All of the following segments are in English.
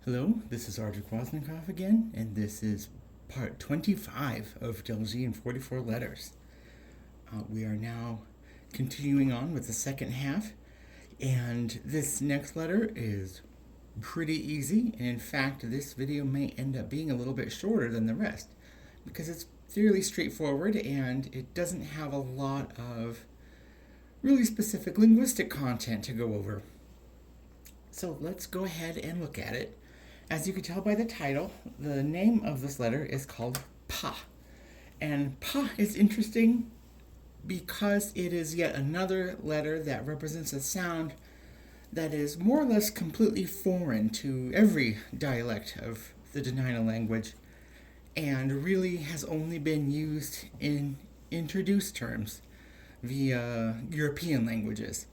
Hello, this is Arthur Kwasnikoff again, and this is part 25 of Delzhi in 44 letters. We are now continuing on with the second half, and this next letter is pretty easy, and in fact, this video may end up being a little bit shorter than the rest, because it's fairly straightforward, and it doesn't have a lot of really specific linguistic content to go over. So let's go ahead and look at it. As you can tell by the title, the name of this letter is called Pa. And Pa is interesting because it is yet another letter that represents a sound that is more or less completely foreign to every dialect of the Dena'ina language and really has only been used in introduced terms via European languages.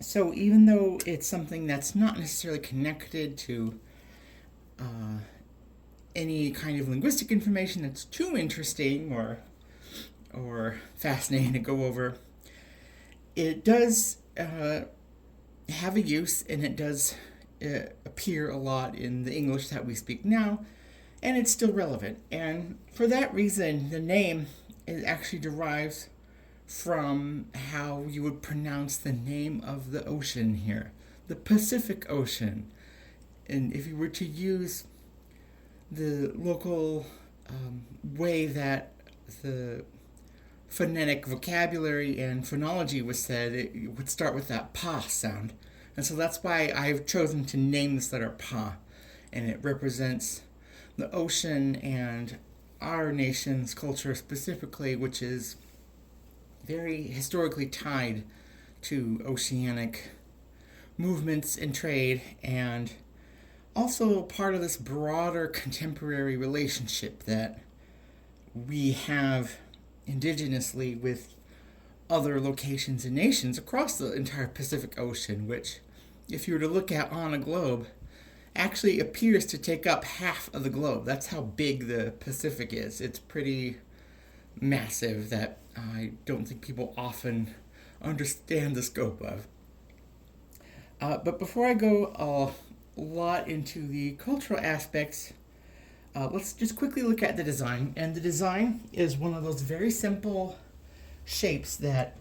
So even though it's something that's not necessarily connected to any kind of linguistic information that's too interesting or fascinating to go over, it does have a use, and it does appear a lot in the English that we speak now, and it's still relevant. And for that reason, the name actually derives from how you would pronounce the name of the ocean here, the Pacific Ocean. And if you were to use the local way that the phonetic vocabulary and phonology was said, it would start with that Pa sound. And so that's why I've chosen to name this letter Pa. And it represents the ocean and our nation's culture specifically, which is very historically tied to oceanic movements and trade, and also part of this broader contemporary relationship that we have indigenously with other locations and nations across the entire Pacific Ocean, which, if you were to look at on a globe, actually appears to take up half of the globe. That's how big the Pacific is. It's pretty massive that I don't think people often understand the scope of. But before I go a lot into the cultural aspects, let's just quickly look at the design. And the design is one of those very simple shapes that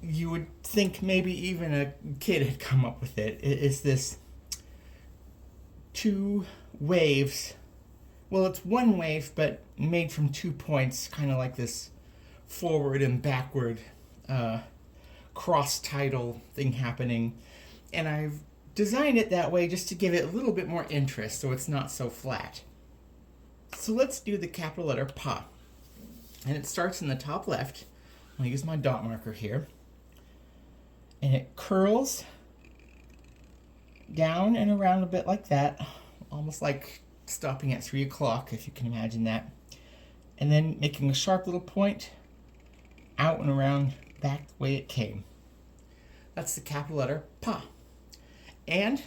you would think maybe even a kid had come up with it. It is this two waves. Well, it's one wave, but made from 2 points, kind of like this forward and backward cross tidal thing happening. And I've designed it that way just to give it a little bit more interest so it's not so flat. So let's do the capital letter Pa. And it starts in the top left. I'll use my dot marker here. And it curls down and around a bit like that, almost like stopping at 3 o'clock, if you can imagine that. And then making a sharp little point out and around back the way it came. That's the capital letter Pa. And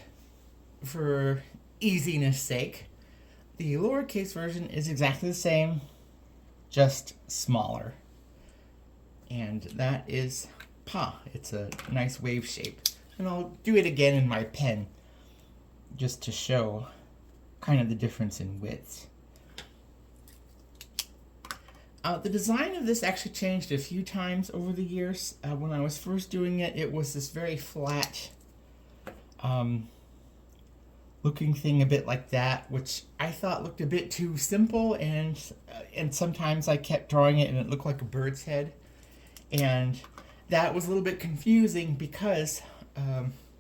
for easiness sake, the lowercase version is exactly the same, just smaller. And that is Pa. It's a nice wave shape. And I'll do it again in my pen just to show kind of the difference in widths. The design of this actually changed a few times over the years. When I was first doing it, it was this very flat looking thing, a bit like that, which I thought looked a bit too simple, and sometimes I kept drawing it and it looked like a bird's head, and that was a little bit confusing because,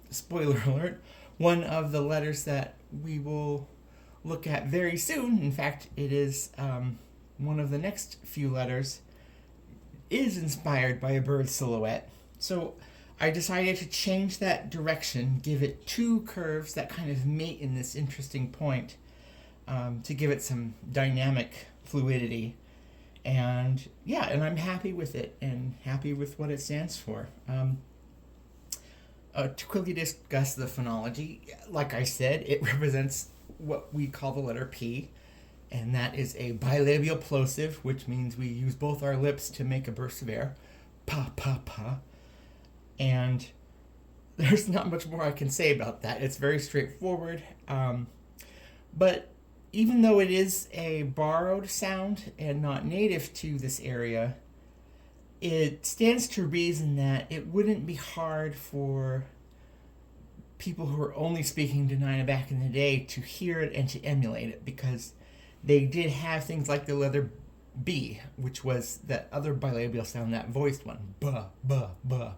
spoiler alert, one of the letters that we will look at very soon, in fact it is one of the next few letters, is inspired by a bird silhouette. So I decided to change that direction, give it two curves that kind of mate in this interesting point, to give it some dynamic fluidity. And yeah, and I'm happy with it and happy with what it stands for. To quickly discuss the phonology, like I said, it represents what we call the letter P, and that is a bilabial plosive, which means we use both our lips to make a burst of air. Pa, pa, pa. And there's not much more I can say about that. It's very straightforward. But even though it is a borrowed sound and not native to this area, it stands to reason that it wouldn't be hard for people who were only speaking Dena'ina back in the day to hear it and to emulate it, because they did have things like the letter B, which was that other bilabial sound, that voiced one, buh, buh, buh.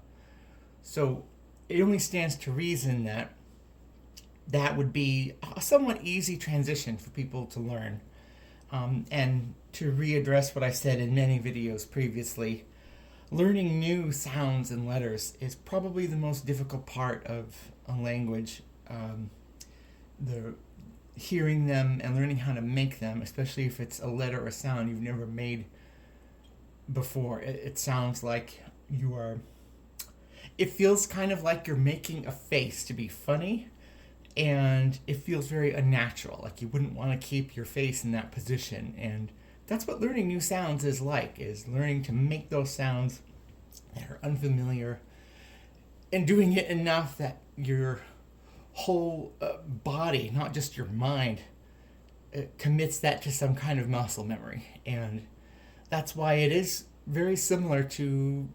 So it only stands to reason that that would be a somewhat easy transition for people to learn. And to readdress what I said in many videos previously, learning new sounds and letters is probably the most difficult part of a language. The hearing them and learning how to make them, especially if it's a letter or a sound you've never made before. It sounds like you are... It feels kind of like you're making a face to be funny, and it feels very unnatural, like you wouldn't want to keep your face in that position. And that's what learning new sounds is like, is learning to make those sounds that are unfamiliar and doing it enough that your whole body, not just your mind, commits that to some kind of muscle memory. And that's why it is very similar to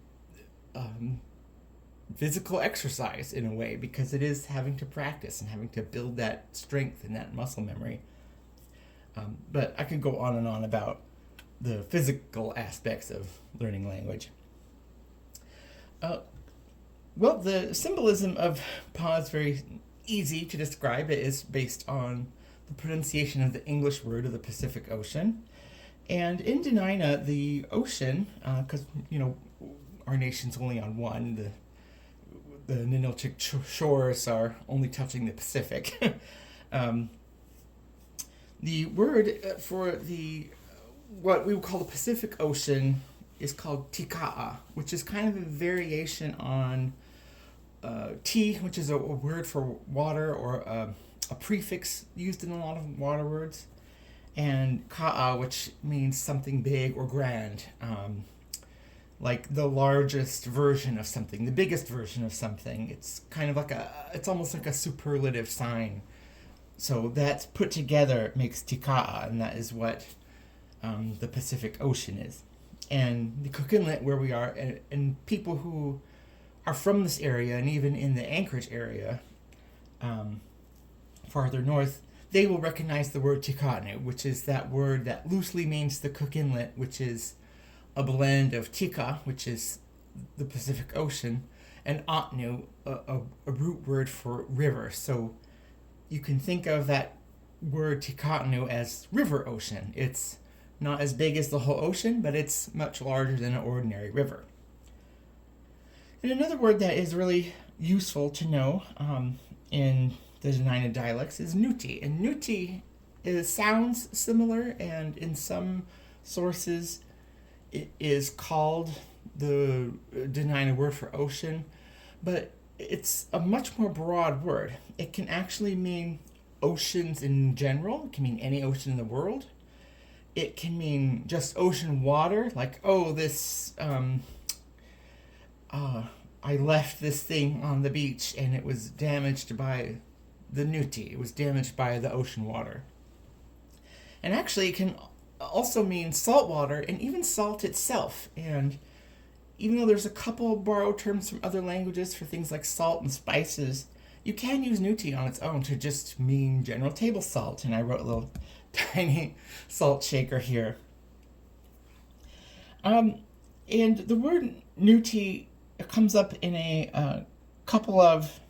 physical exercise in a way, because it is having to practice and having to build that strength and that muscle memory. But I could go on and on about the physical aspects of learning language. Well, the symbolism of Pa is very easy to describe. It is based on the pronunciation of the English word of the Pacific Ocean. And in Dena'ina, the ocean, because, our nation's only on one, the Ninilchik shores are only touching the Pacific. The word for what we would call the Pacific Ocean is called tika'a, which is kind of a variation on ti, which is a word for water, or a prefix used in a lot of water words, and ka'a, which means something big or grand, like the largest version of something, the biggest version of something. It's kind of like it's almost like a superlative sign. So that's put together makes tika'a, and that is what the Pacific Ocean is. And the Cook Inlet, where we are, and people who are from this area, and even in the Anchorage area, farther north, they will recognize the word tika'nu, which is that word that loosely means the Cook Inlet, which is a blend of tika, which is the Pacific Ocean, and atnu, a root word for river. So you can think of that word tika'nu as river ocean. It's not as big as the whole ocean, but it's much larger than an ordinary river. And another word that is really useful to know in the Dena'ina dialects is nuti. And nuti sounds similar, and in some sources it is called the Dena'ina word for ocean, but it's a much more broad word. It can actually mean oceans in general. It can mean any ocean in the world. It can mean just ocean water, like, I left this thing on the beach and it was damaged by the nuti. It was damaged by the ocean water. And actually, it can also mean salt water and even salt itself. And even though there's a couple borrowed terms from other languages for things like salt and spices, you can use nuti on its own to just mean general table salt. And I wrote a little tiny salt shaker here. And the word nuti comes up in a couple of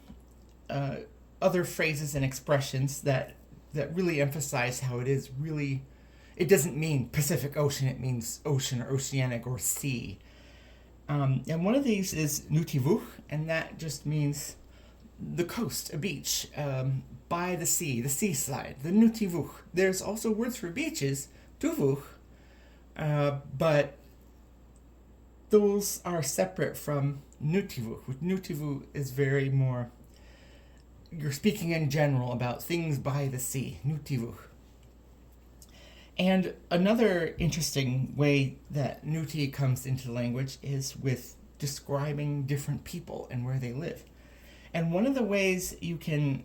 other phrases and expressions that really emphasize how it is really, it doesn't mean Pacific Ocean, it means ocean or oceanic or sea. And one of these is nutivuch, and that just means the coast, a beach, by the sea, the seaside, the nutivuch. There's also words for beaches, tuvuch, but those are separate from nutivuch. Nutivuch is very more, you're speaking in general about things by the sea, nutivuch. And another interesting way that nuti comes into the language is with describing different people and where they live. And one of the ways you can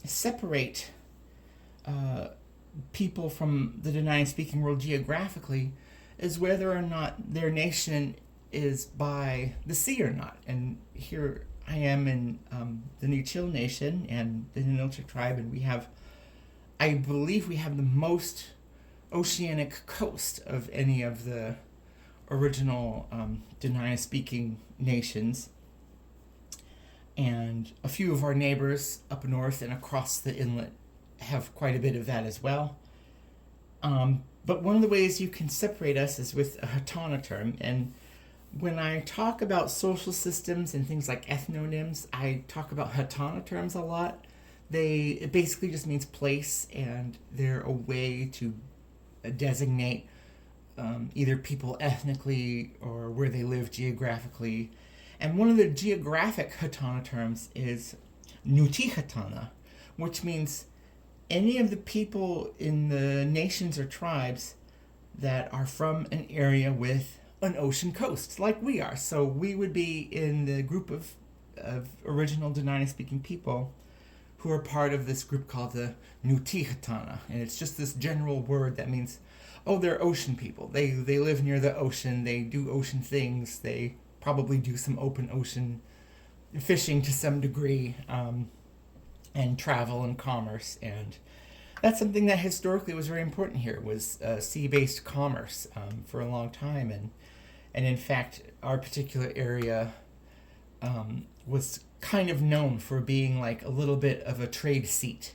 separate people from the Dena'ina speaking world geographically is whether or not their nation is by the sea or not. And here I am in the Nichił Nation and the Ninilchik tribe, and I believe we have the most oceanic coast of any of the original Dena'ina speaking nations. And a few of our neighbors up north and across the inlet have quite a bit of that as well. But one of the ways you can separate us is with a Hatana term. And when I talk about social systems and things like ethnonyms, I talk about Hatana terms a lot. It basically just means place, and they're a way to designate either people ethnically or where they live geographically. And one of the geographic Hatana terms is Nuti Hatana, which means any of the people in the nations or tribes that are from an area with an ocean coast, like we are. So we would be in the group of original Dena'ina speaking people who are part of this group called the Nuti Hatana. And it's just this general word that means, oh, they're ocean people. They live near the ocean. They do ocean things. They probably do some open ocean fishing to some degree, and travel and commerce. And that's something that historically was very important here, was sea-based commerce for a long time. And in fact, our particular area was kind of known for being like a little bit of a trade seat,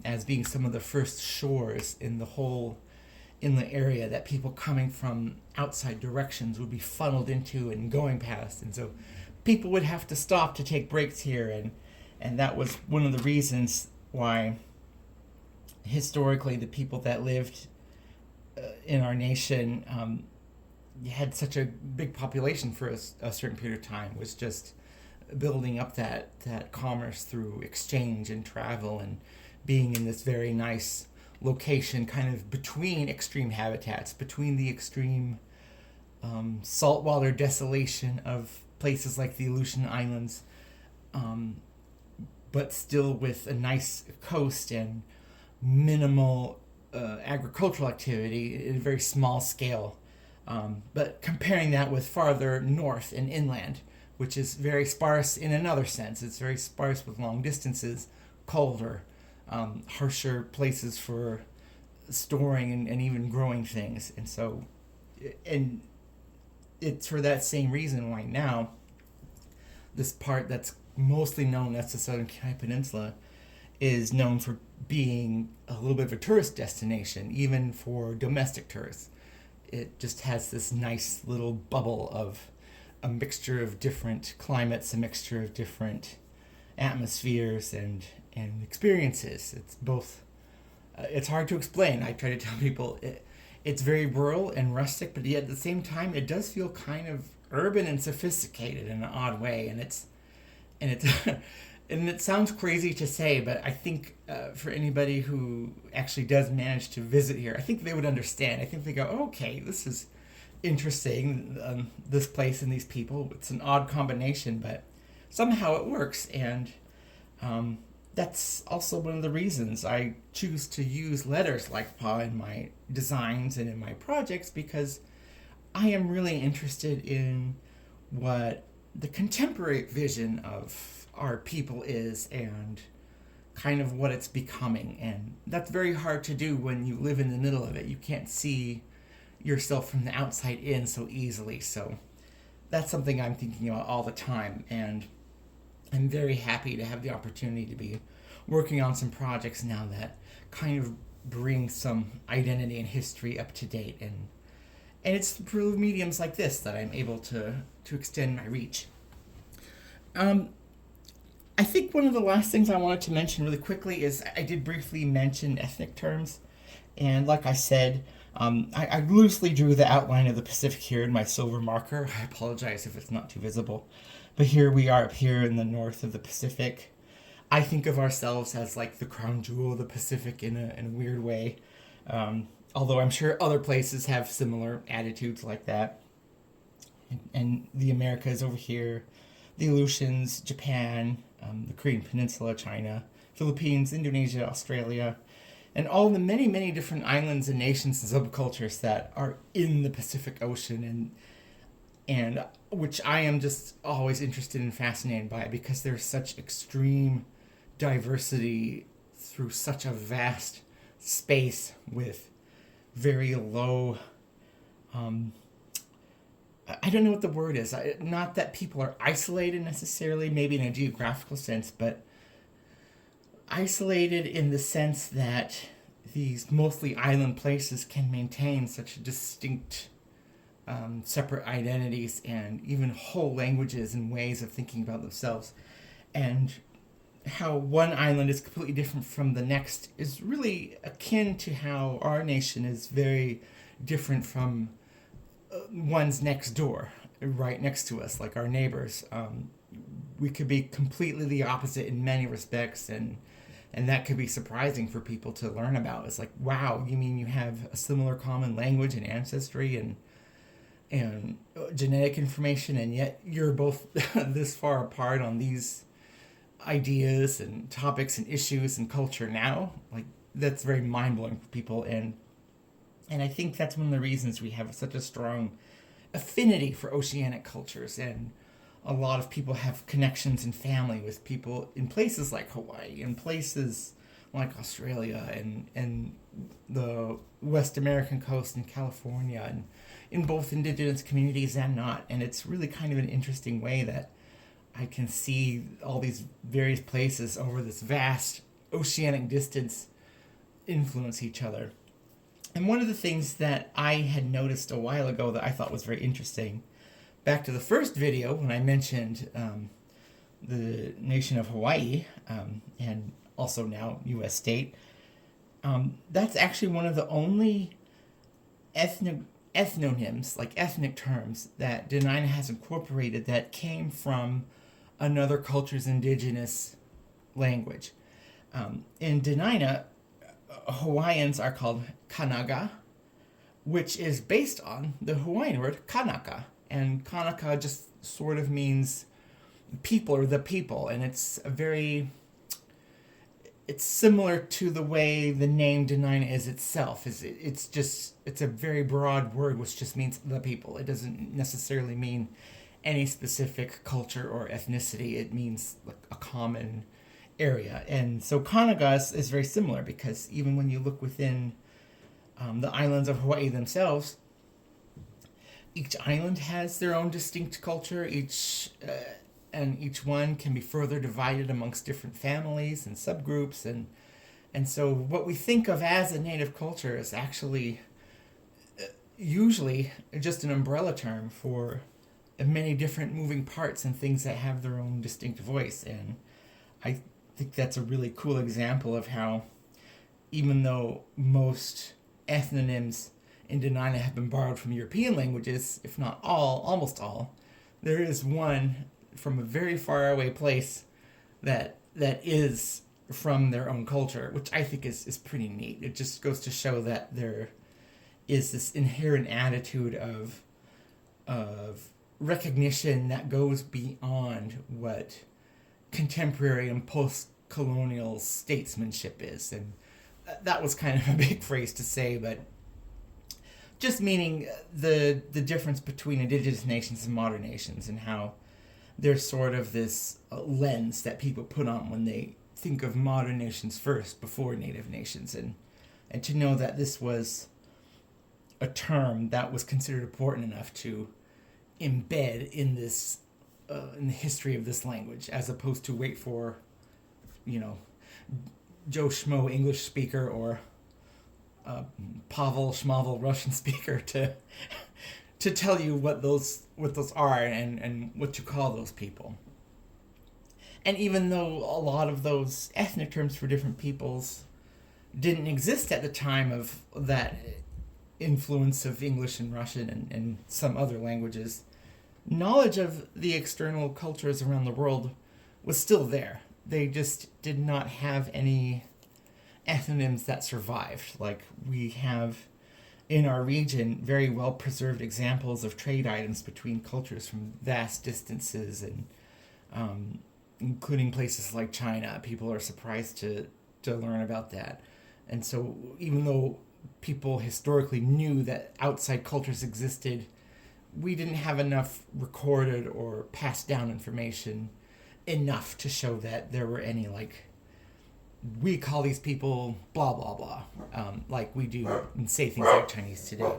as being some of the first shores in the whole inlet area that people coming from outside directions would be funneled into and going past. And so people would have to stop to take breaks here, and that was one of the reasons why historically the people that lived in our nation had such a big population for a certain period of time, was just building up that commerce through exchange and travel and being in this very nice location kind of between extreme habitats, between the extreme saltwater desolation of places like the Aleutian Islands, but still with a nice coast and minimal agricultural activity at a very small scale. But comparing that with farther north and inland, which is very sparse in another sense. It's very sparse with long distances, colder, harsher places for storing and even growing things. And so, and it's for that same reason why now this part that's mostly known as the Southern Kenai Peninsula is known for being a little bit of a tourist destination, even for domestic tourists. It just has this nice little bubble of a mixture of different climates, a mixture of different atmospheres and experiences. It's both, it's hard to explain. I try to tell people it's very rural and rustic, but yet at the same time it does feel kind of urban and sophisticated in an odd way. And it's and it sounds crazy to say, but I think for anybody who actually does manage to visit here, I think they would understand. I think they go, okay, this is interesting, this place and these people. It's an odd combination, but somehow it works. And that's also one of the reasons I choose to use letters like Pa in my designs and in my projects, because I am really interested in what the contemporary vision of our people is and kind of what it's becoming. And that's very hard to do when you live in the middle of it. You can't see yourself from the outside in so easily. So that's something I'm thinking about all the time. And I'm very happy to have the opportunity to be working on some projects now that kind of bring some identity and history up to date. And it's through mediums like this that I'm able to extend my reach. I think one of the last things I wanted to mention really quickly is I did briefly mention ethnic terms. And like I said, I loosely drew the outline of the Pacific here in my silver marker. I apologize if it's not too visible. But here we are up here in the north of the Pacific. I think of ourselves as like the crown jewel of the Pacific in a weird way. Although I'm sure other places have similar attitudes like that. And the Americas over here. the Aleutians, Japan, the Korean Peninsula, China, Philippines, Indonesia, Australia, and all the many, many different islands and nations and subcultures that are in the Pacific Ocean, and which I am just always interested and fascinated by, because there's such extreme diversity through such a vast space with very low, I don't know what the word is. Not that people are isolated necessarily, maybe in a geographical sense, but isolated in the sense that these mostly island places can maintain such distinct, separate identities and even whole languages and ways of thinking about themselves. And how one island is completely different from the next is really akin to how our nation is very different from one's next door, right next to us, like our neighbors. We could be completely the opposite in many respects, and that could be surprising for people to learn about. It's like, wow, you mean you have a similar common language and ancestry and genetic information, and yet you're both this far apart on these ideas and topics and issues and culture now? Like, that's very mind-blowing for people, and I think that's one of the reasons we have such a strong affinity for oceanic cultures, and a lot of people have connections and family with people in places like Hawaii and places like Australia and the West American coast and California, and in both indigenous communities and not. And it's really kind of an interesting way that I can see all these various places over this vast oceanic distance influence each other. And one of the things that I had noticed a while ago that I thought was very interesting, back to the first video when I mentioned the nation of Hawaii, and also now U.S. state, that's actually one of the only ethnonyms, like ethnic terms, that Dena'ina has incorporated that came from another culture's indigenous language. In Dena'ina, Hawaiians are called Kanaga, which is based on the Hawaiian word Kanaka. And Kanaka just sort of means people or the people, and it's similar to the way the name Dena'ina is itself. It's a very broad word which just means the people. It doesn't necessarily mean any specific culture or ethnicity. It means like a common area. And so Kanaga is very similar, because even when you look within the islands of Hawaii themselves, each island has their own distinct culture, and each one can be further divided amongst different families and subgroups, and so what we think of as a native culture is actually usually just an umbrella term for many different moving parts and things that have their own distinct voice. And I think that's a really cool example of how, even though most ethnonyms in Dena'ina have been borrowed from European languages, if not all, almost all, there is one from a very far away place that is from their own culture, which I think is pretty neat. It just goes to show that there is this inherent attitude of recognition that goes beyond what contemporary and post-colonial statesmanship is. And that was kind of a big phrase to say, but just meaning the difference between indigenous nations and modern nations, and how there's sort of this lens that people put on when they think of modern nations first before native nations, and to know that this was a term that was considered important enough to embed in this in the history of this language, as opposed to wait for, Joe Schmo English speaker or Pavel Schmavel Russian speaker to tell you what those are and what to call those people. And even though a lot of those ethnic terms for different peoples didn't exist at the time of that influence of English and Russian and some other languages, knowledge of the external cultures around the world was still there. They just did not have any ethnonyms that survived. Like, we have in our region very well preserved examples of trade items between cultures from vast distances, including places like China. People are surprised to learn about that. And so even though people historically knew that outside cultures existed, we didn't have enough recorded or passed down information enough to show that there were any, like, we call these people blah blah blah, like we do and say things like Chinese today.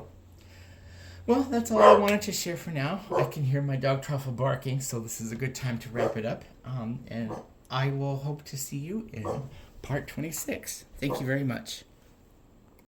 Well, that's all I wanted to share for now. I can hear my dog Truffle barking, so this is a good time to wrap it up. And I will hope to see you in part 26. Thank you very much.